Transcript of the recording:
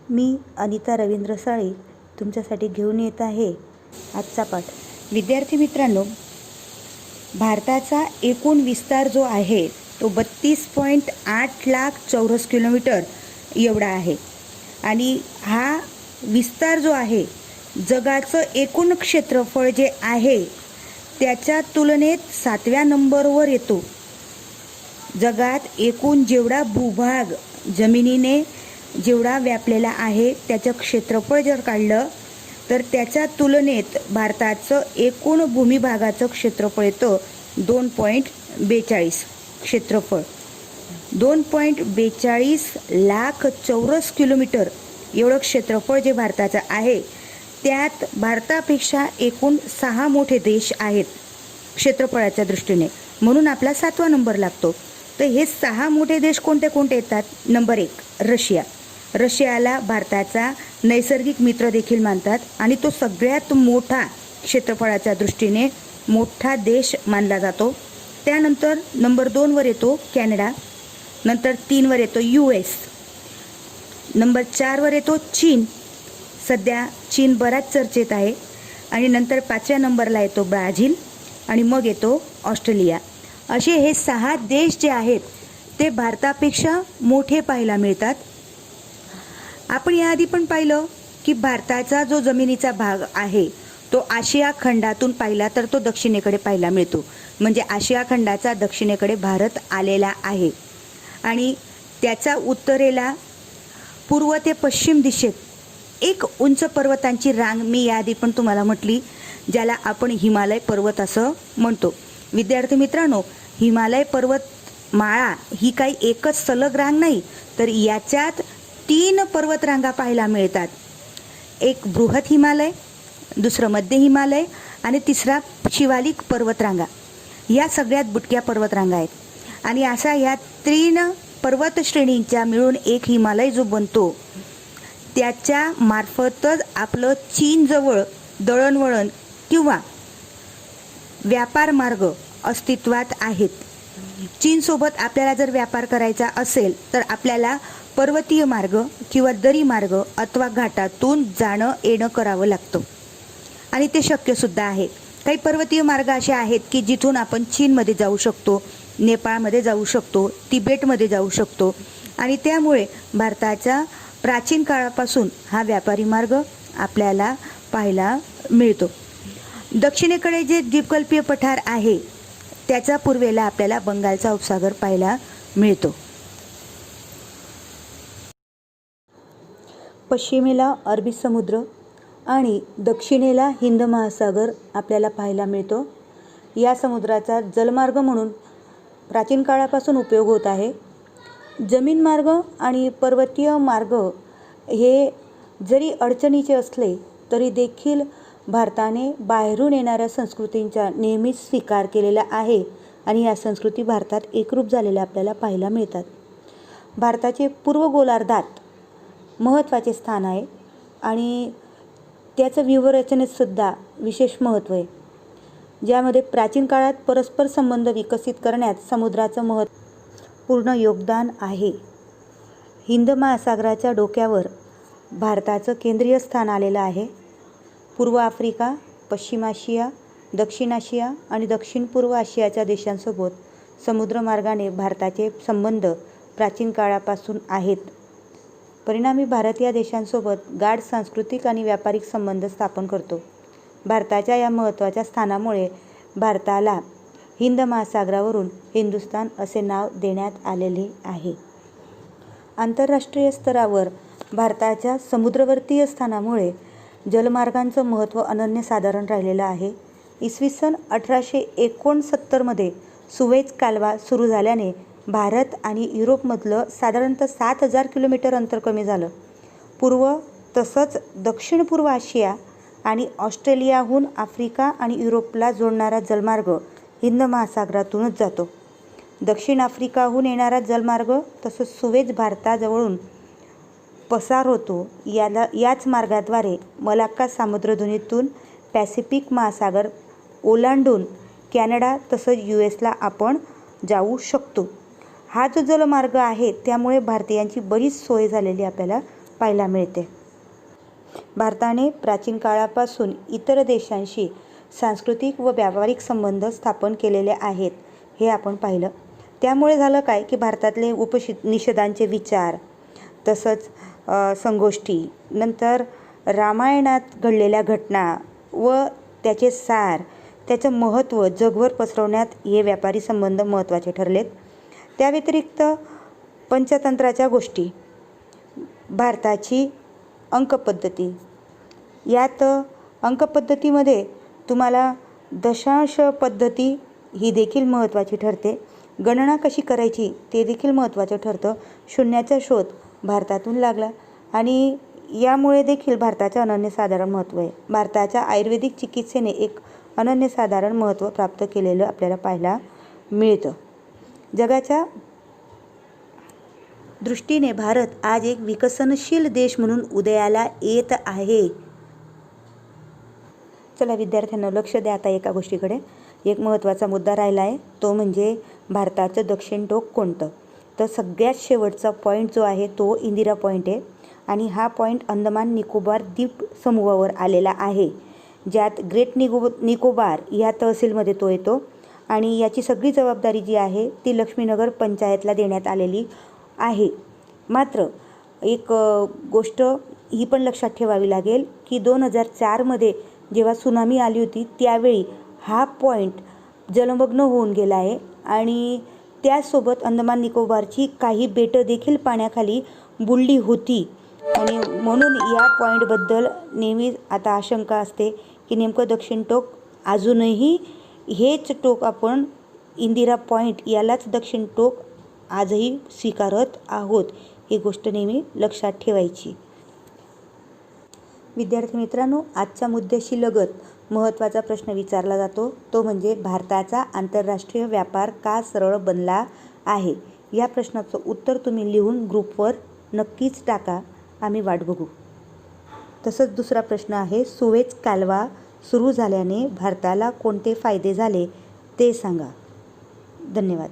मी अनिता रवींद्र साळे तुमच्यासाठी घेऊन येत आहे आजचा पाठ। विद्यार्थी मित्रांनो, भारताचा एकूण विस्तार जो आहे तो 32.8 लाख चौरस किलोमीटर एवढा आहे आणि हा विस्तार जो आहे जगाचं एकूण क्षेत्रफळ जे आहे त्याच्या तुलनेत 7व्या नंबरवर येतो। जगात एकूण जेवढा भूभाग जमिनीने जेवढा व्यापलेला आहे त्याचं क्षेत्रफळ जर काढलं तर त्याच्या तुलनेत भारताचं एकूण भूमिभागाचं क्षेत्रफळ येतं 2.42 क्षेत्रफळ 2.42 लाख चौरस किलोमीटर एवढं क्षेत्रफळ जे भारताचं आहे। त्यात भारतापेक्षा एकूण 6 मोठे देश आहेत क्षेत्रफळाच्या दृष्टीने, म्हणून आपला 7वा नंबर लागतो। तर हे 6 मोठे देश कोणते कोणते येतात? Number 1 Russia. रशियाला भारताचा नैसर्गिक मित्र देखील मानतात आणि तो सगळ्यात मोठा क्षेत्रफळाच्या दृष्टीने मोठा देश मानला जातो। त्यानंतर नंबर 2 वर येतो कॅनडा, नंतर 3 वर येतो US, नंबर 4 वर येतो चीन। सध्या चीन बराच चर्चेत आहे आणि नंतर 5व्या नंबरला येतो ब्राझील आणि मग येतो ऑस्ट्रेलिया। असे हे 6 देश जे आहेत ते भारतापेक्षा मोठे पाहायला मिळतात। आपण याआधी पण पाहिलं की भारताचा जो जमिनीचा भाग आहे तो आशिया खंडातून पाहिला तर तो दक्षिणेकडे पाहायला मिळतो, म्हणजे आशिया खंडाचा दक्षिणेकडे भारत आलेला आहे आणि त्याचा उत्तरेला पूर्व ते पश्चिम दिशेत एक उंच पर्वतांची रांग मी याआधी पण तुम्हाला म्हटली, ज्याला आपण हिमालय पर्वत असं म्हणतो। विद्यार्थी मित्रांनो, हिमालय पर्वतमाळा ही काही एकच सलग रांग नाही, तर याच्यात 3 पर्वतरांगा पाहायला मिळतात। एक बृहत हिमालय, दुसरं मध्य हिमालय आणि तिसरा शिवालिक पर्वतरांगा। या सगळ्यात बुटक्या पर्वतरांगा आहेत आणि असा या 3 पर्वत श्रेणींच्या मिळून एक हिमालय जो बनतो त्याच्या मार्फतच आपलं चीन जवळ दळणवळण किंवा व्यापार मार्ग अस्तित्वात आहेत। चीन सोबत आपल्याला जर व्यापार करायचा असेल तर आपल्याला पर्वतीय मार्ग किंवा दरी मार्ग अथवा घाटातून जाणं येणं करावं लागतं आणि ते शक्य सुद्धा आहे। काही पर्वतीय मार्ग असे आहेत की जिथून आपण चीनमध्ये जाऊ शकतो, नेपाळमध्ये जाऊ शकतो, तिबेटमध्ये जाऊ शकतो आणि त्यामुळे भारताच्या प्राचीन काळापासून हा व्यापारी मार्ग आपल्याला पाहायला मिळतो। दक्षिणेकडे जे द्वीपकल्पीय पठार आहे त्याच्या पूर्वेला आपल्याला बंगालचा उपसागर पाहायला मिळतो। पश्चिमेला अरबी समुद्र आणि दक्षिणेला हिंद महासागर आपल्याला पाहायला मिळतो। या समुद्राचा जलमार्ग म्हणून प्राचीन काळापासून उपयोग होत आहे। जमीन मार्ग आणि पर्वतीय मार्ग हे जरी अडचणीचे असले तरी देखील भारताने बाहेरून येणाऱ्या संस्कृतींचा नेहमीच स्वीकार केलेला आहे आणि या संस्कृती भारतात एकरूप झालेल्या आपल्याला पाहायला मिळतात। भारताचे पूर्व गोलार्धात महत्त्वाचे स्थान आहे आणि त्याचं व्यूहरचनेत सुद्धा विशेष महत्त्व आहे, ज्यामध्ये प्राचीन काळात परस्पर संबंध विकसित करण्यात समुद्राचं महत्त्वपूर्ण योगदान आहे। हिंद महासागराच्या डोक्यावर भारताचं केंद्रीय स्थान आलेलं आहे। पूर्व आफ्रिका, पश्चिम आशिया, दक्षिण आशिया आणि दक्षिण पूर्व आशियाच्या देशांसोबत समुद्रमार्गाने भारताचे संबंध प्राचीन काळापासून आहेत। परिणामी भारत या देशांसोबत गाढ सांस्कृतिक आणि व्यापारिक संबंध स्थापन करतो। भारताच्या या महत्त्वाच्या स्थानामुळे भारताला हिंद महासागरावरून हिंदुस्थान असे नाव देण्यात आलेले आहे। आंतरराष्ट्रीय स्तरावर भारताच्या समुद्रवर्तीय स्थानामुळे जलमार्गांचं महत्त्व अनन्यसाधारण राहिलेलं आहे। इसवी सन 1869 मध्ये सुवेझ कालवा सुरू झाल्याने भारत आणि युरोपमधलं साधारणतः 7000 किलोमीटर अंतर कमी झालं। पूर्व तसंच दक्षिण पूर्व आशिया आणि ऑस्ट्रेलियाहून आफ्रिका आणि युरोपला जोडणारा जलमार्ग हिंद महासागरातूनच जातो। दक्षिण आफ्रिकाहून येणारा जलमार्ग तसंच सुवेझ भारताजवळून पसार होतो। याच मार्गाद्वारे मलाक्का सामुद्रधुनीतून पॅसिफिक महासागर ओलांडून कॅनडा तसंच USला आपण जाऊ शकतो। हा जो जलमार्ग आहे त्यामुळे भारतीयांची बरीच सोय झालेली आपल्याला पाहायला मिळते. भारताने प्राचीन काळापासून इतर देशांशी सांस्कृतिक व व्यावहारिक संबंध स्थापन केलेले आहेत हे आपण पाहिलं. त्यामुळे झालं काय की भारतातले निषेधांचे विचार, तसंच संगोष्ठी, नंतर रामायणात घडलेल्या घटना व त्याचे सार, त्याचं महत्त्व जगभर पसरवण्यात हे व्यापारी संबंध महत्त्वाचे ठरलेत. त्या व्यतिरिक्त पंचतंत्राच्या गोष्टी, भारताची अंकपद्धती, यात अंकपद्धतीमध्ये तुम्हाला दशांश पद्धती ही देखील महत्त्वाची ठरते. गणना कशी करायची ते देखील महत्त्वाचं ठरतं. शून्याचा शोध भारतातून लागला आणि यामुळे देखील भारताचं अनन्यसाधारण महत्त्व आहे. भारताच्या आयुर्वेदिक चिकित्सेने एक अनन्यसाधारण महत्त्व प्राप्त केलेलं आपल्याला पाहायला मिळतं. जगाच्या दृष्टीने भारत आज एक विकसनशील देश म्हणून उदयाला येत आहे. चला विद्यार्थ्यांना लक्ष द्या आता एका गोष्टीकडे. एक महत्त्वाचा मुद्दा राहिला आहे, तो म्हणजे भारताचं दक्षिण टोक कोणतं. तर सगळ्यात शेवटचा पॉईंट जो आहे तो इंदिरा पॉईंट आहे आणि हा पॉईंट अंदमान निकोबार द्वीप समूहावर आलेला आहे, ज्यात ग्रेट निकोबार या तहसीलमध्ये तो येतो आणि याची सगळी जबाबदारी जी आहे ती लक्ष्मीनगर पंचायतला देण्यात आलेली आहे. मात्र एक गोष्ट ही पण लक्षात ठेवावी लागेल की 2004मध्ये जेव्हा सुनामी आली होती त्यावेळी हा पॉईंट जलमग्न होऊन गेला आहे आणि त्यासोबत अंदमान निकोबारची काही बेटं देखील पाण्याखाली बुडली होती आणि म्हणून या पॉईंटबद्दल नेहमी आता आशंका असते की नेमकं दक्षिण टोक अजूनही हेच टोक आपण इंदिरा पॉईंट यालाच दक्षिण टोक आजही स्वीकारत आहोत. ही गोष्ट नेहमी लक्षात ठेवायची. विद्यार्थी मित्रांनो, आजच्या मुद्द्याशी लगत महत्त्वाचा प्रश्न विचारला जातो, तो म्हणजे भारताचा आंतरराष्ट्रीय व्यापार का सरळ बनला आहे. या प्रश्नाचं उत्तर तुम्ही लिहून ग्रुपवर नक्कीच टाका, आम्ही वाट बघू. तसंच दुसरा प्रश्न आहे, सुएझ कालवा सुरू झाल्याने भारताला कोणते फायदे झाले ते सांगा. धन्यवाद.